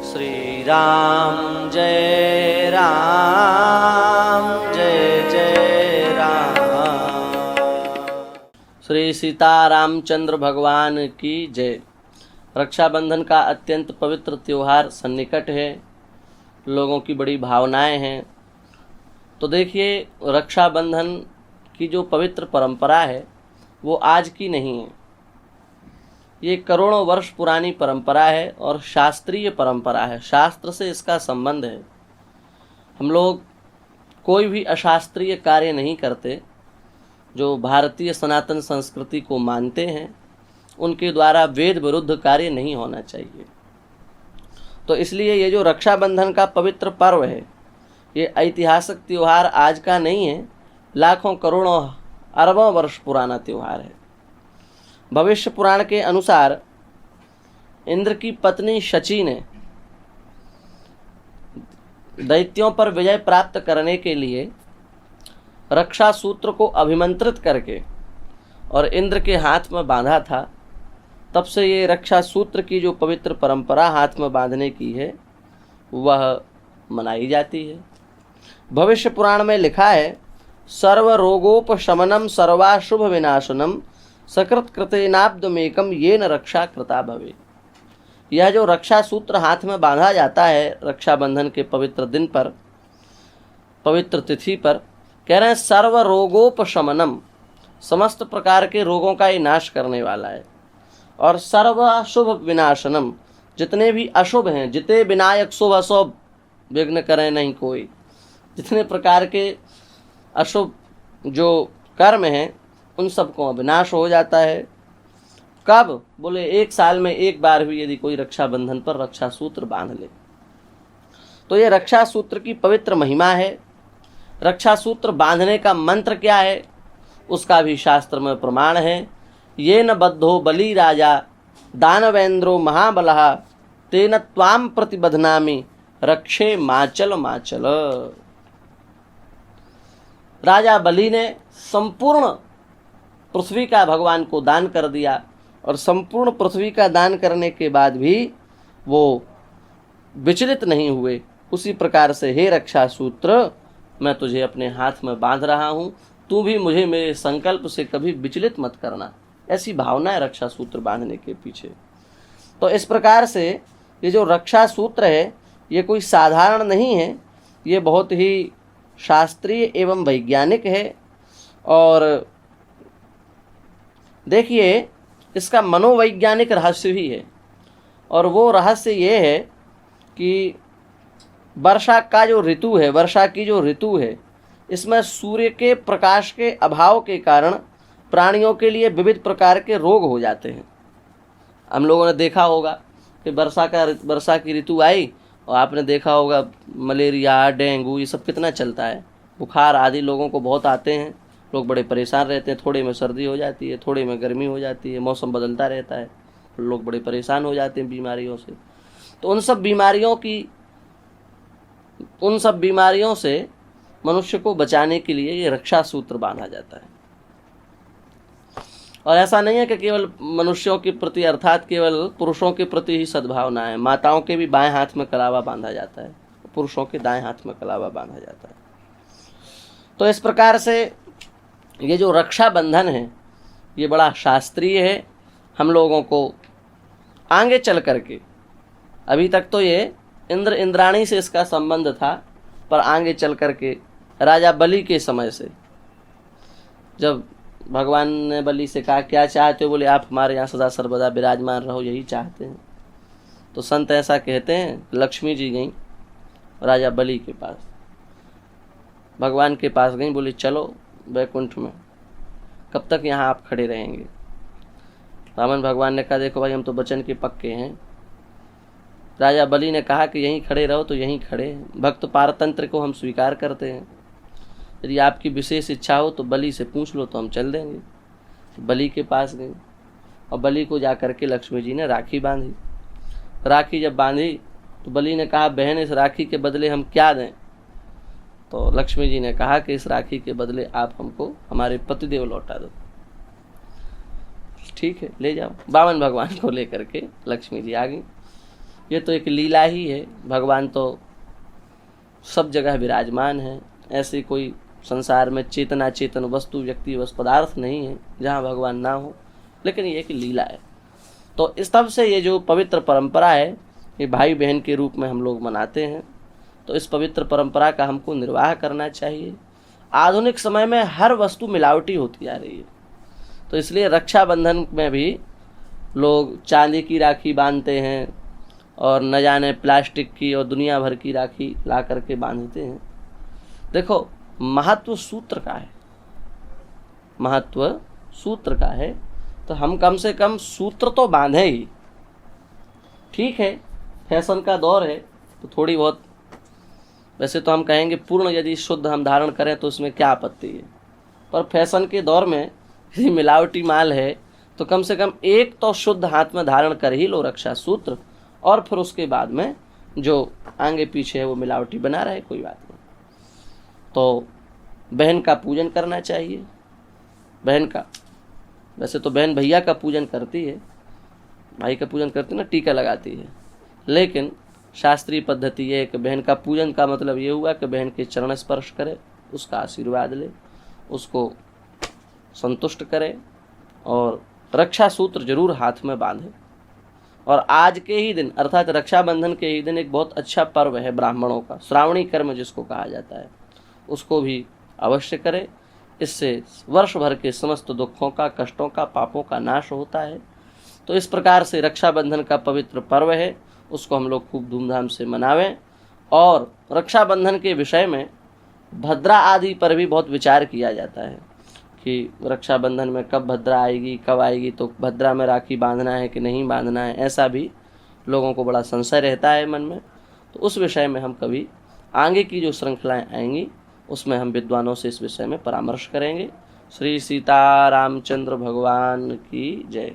श्री राम जय राम जय जय राम। श्री सीता रामचंद्र भगवान की जय। रक्षाबंधन का अत्यंत पवित्र त्यौहार सन्निकट है, लोगों की बड़ी भावनाएं हैं। तो देखिए, रक्षाबंधन की जो पवित्र परंपरा है वो आज की नहीं है, ये करोड़ों वर्ष पुरानी परंपरा है और शास्त्रीय परंपरा है। शास्त्र से इसका संबंध है। हम लोग कोई भी अशास्त्रीय कार्य नहीं करते। जो भारतीय सनातन संस्कृति को मानते हैं उनके द्वारा वेद विरुद्ध कार्य नहीं होना चाहिए। तो इसलिए ये जो रक्षाबंधन का पवित्र पर्व है, ये ऐतिहासिक त्यौहार आज का नहीं है, लाखों करोड़ों अरबों वर्ष पुराना त्यौहार है। भविष्य पुराण के अनुसार इंद्र की पत्नी शची ने दैत्यों पर विजय प्राप्त करने के लिए रक्षा सूत्र को अभिमंत्रित करके और इंद्र के हाथ में बांधा था। तब से ये रक्षा सूत्र की जो पवित्र परंपरा हाथ में बांधने की है वह मनाई जाती है। भविष्य पुराण में लिखा है, सर्व रोगोपशमनम सर्वाशुभ विनाशनम सकृत कृतेनाब्दमेकम येन रक्षा कृता भवे। यह जो रक्षा सूत्र हाथ में बांधा जाता है रक्षाबंधन के पवित्र दिन पर, पवित्र तिथि पर, कह रहे हैं सर्व रोगोपशमनम, समस्त प्रकार के रोगों का ये नाश करने वाला है। और सर्व अशुभ विनाशनम, जितने भी अशुभ हैं, जिते विनायक शुभ अशुभ विघ्न करें नहीं कोई, जितने प्रकार के अशुभ जो कर्म हैं उन सबको विनाश हो जाता है। कब? बोले एक साल में एक बार भी यदि कोई रक्षाबंधन पर रक्षा सूत्र बांध ले। तो ये रक्षा सूत्र की पवित्र महिमा है। रक्षा सूत्र बांधने का मंत्र क्या है उसका भी शास्त्र में प्रमाण है। ये न बद्धो बली राजा दानवेंद्रो महाबलः तेन त्वाम प्रतिबध्नामि रक्षे माचल माचल। राजा बलि ने संपूर्ण पृथ्वी का भगवान को दान कर दिया और संपूर्ण पृथ्वी का दान करने के बाद भी वो विचलित नहीं हुए। उसी प्रकार से हे रक्षा सूत्र, मैं तुझे अपने हाथ में बांध रहा हूँ, तू भी मुझे मेरे संकल्प से कभी विचलित मत करना। ऐसी भावना है रक्षा सूत्र बांधने के पीछे। तो इस प्रकार से ये जो रक्षा सूत्र है ये कोई साधारण नहीं है, ये बहुत ही शास्त्रीय एवं वैज्ञानिक है। और देखिए, इसका मनोवैज्ञानिक रहस्य भी है। और वो रहस्य ये है कि वर्षा का जो ऋतु है, वर्षा की जो ऋतु है, इसमें सूर्य के प्रकाश के अभाव के कारण प्राणियों के लिए विविध प्रकार के रोग हो जाते हैं। हम लोगों ने देखा होगा कि वर्षा की ऋतु आई और आपने देखा होगा मलेरिया, डेंगू, ये सब कितना चलता है। बुखार आदि लोगों को बहुत आते हैं, लोग बड़े परेशान रहते हैं। थोड़े में सर्दी हो जाती है, थोड़े में गर्मी हो जाती है, मौसम बदलता रहता है, लोग बड़े परेशान हो जाते हैं बीमारियों से। तो उन सब बीमारियों से मनुष्य को बचाने के लिए ये रक्षा सूत्र बांधा जाता है। और ऐसा नहीं है कि केवल मनुष्यों के प्रति, अर्थात केवल पुरुषों के प्रति ही सद्भावना है। माताओं के भी बाएं हाथ में कलावा बांधा जाता है, पुरुषों के दाएं हाथ में कलावा बांधा जाता है। तो इस प्रकार से ये जो रक्षाबंधन है ये बड़ा शास्त्रीय है। हम लोगों को आगे चल करके, अभी तक तो ये इंद्र इंद्राणी से इसका संबंध था, पर आगे चल करके राजा बलि के समय से, जब भगवान ने बलि से कहा क्या चाहते हो, बोले आप हमारे यहाँ सदा सर्वदा विराजमान रहो, यही चाहते हैं। तो संत ऐसा कहते हैं, लक्ष्मी जी गई राजा बलि के पास, भगवान के पास गई, बोली चलो वैकुंठ में, कब तक यहाँ आप खड़े रहेंगे। वामन भगवान ने कहा देखो भाई, हम तो वचन के पक्के हैं। राजा बलि ने कहा कि यहीं खड़े रहो, तो यहीं खड़े हैं। भक्त पारतंत्र को हम स्वीकार करते हैं, यदि आपकी विशेष इच्छा हो तो बलि से पूछ लो तो हम चल देंगे। बलि के पास गई और बलि को जा करके लक्ष्मी जी ने राखी बांधी। राखी जब बांधी तो बलि ने कहा बहन, इस राखी के बदले हम क्या दें। तो लक्ष्मी जी ने कहा कि इस राखी के बदले आप हमको हमारे पतिदेव लौटा दो। ठीक है, ले जाओ। वामन भगवान को लेकर के लक्ष्मी जी आ गई। ये तो एक लीला ही है। भगवान तो सब जगह विराजमान है। ऐसी कोई संसार में चेतना चेतन वस्तु व्यक्ति वस्तु पदार्थ नहीं है जहाँ भगवान ना हो, लेकिन ये एक लीला है। तो इस तब से ये जो पवित्र परंपरा है ये भाई बहन के रूप में हम लोग मनाते हैं। तो इस पवित्र परंपरा का हमको निर्वाह करना चाहिए। आधुनिक समय में हर वस्तु मिलावटी होती जा रही है, तो इसलिए रक्षाबंधन में भी लोग चांदी की राखी बांधते हैं और न जाने प्लास्टिक की और दुनिया भर की राखी ला करके बांधते हैं। देखो, महत्व सूत्र का है, महत्व सूत्र का है, तो हम कम से कम सूत्र तो बांधे ही। ठीक है, फैशन का दौर है तो थोड़ी बहुत, वैसे तो हम कहेंगे पूर्ण यदि शुद्ध हम धारण करें तो उसमें क्या आपत्ति है, पर फैशन के दौर में यदि मिलावटी माल है तो कम से कम एक तो शुद्ध हाथ में धारण कर ही लो रक्षा सूत्र, और फिर उसके बाद में जो आगे पीछे है वो मिलावटी बना रहे, कोई बात नहीं। तो बहन का पूजन करना चाहिए। बहन का, वैसे तो बहन भैया का पूजन करती है, भाई का पूजन करती है ना, टीका लगाती है, लेकिन शास्त्रीय पद्धति ये है कि बहन का पूजन का मतलब ये हुआ कि बहन के चरण स्पर्श करे, उसका आशीर्वाद ले, उसको संतुष्ट करे और रक्षा सूत्र जरूर हाथ में बांधे। और आज के ही दिन अर्थात रक्षाबंधन के ही दिन एक बहुत अच्छा पर्व है ब्राह्मणों का, श्रावणी कर्म जिसको कहा जाता है, उसको भी अवश्य करे। इससे वर्ष भर के समस्त दुखों का, कष्टों का, पापों का नाश होता है। तो इस प्रकार से रक्षाबंधन का पवित्र पर्व है, उसको हम लोग खूब धूमधाम से मनावें। और रक्षाबंधन के विषय में भद्रा आदि पर भी बहुत विचार किया जाता है कि रक्षाबंधन में कब भद्रा आएगी, कब आएगी, तो भद्रा में राखी बांधना है कि नहीं बांधना है, ऐसा भी लोगों को बड़ा संशय रहता है मन में। तो उस विषय में हम कभी आगे की जो श्रृंखलाएं आएंगी उसमें हम विद्वानों से इस विषय में परामर्श करेंगे। श्री सीता रामचंद्र भगवान की जय।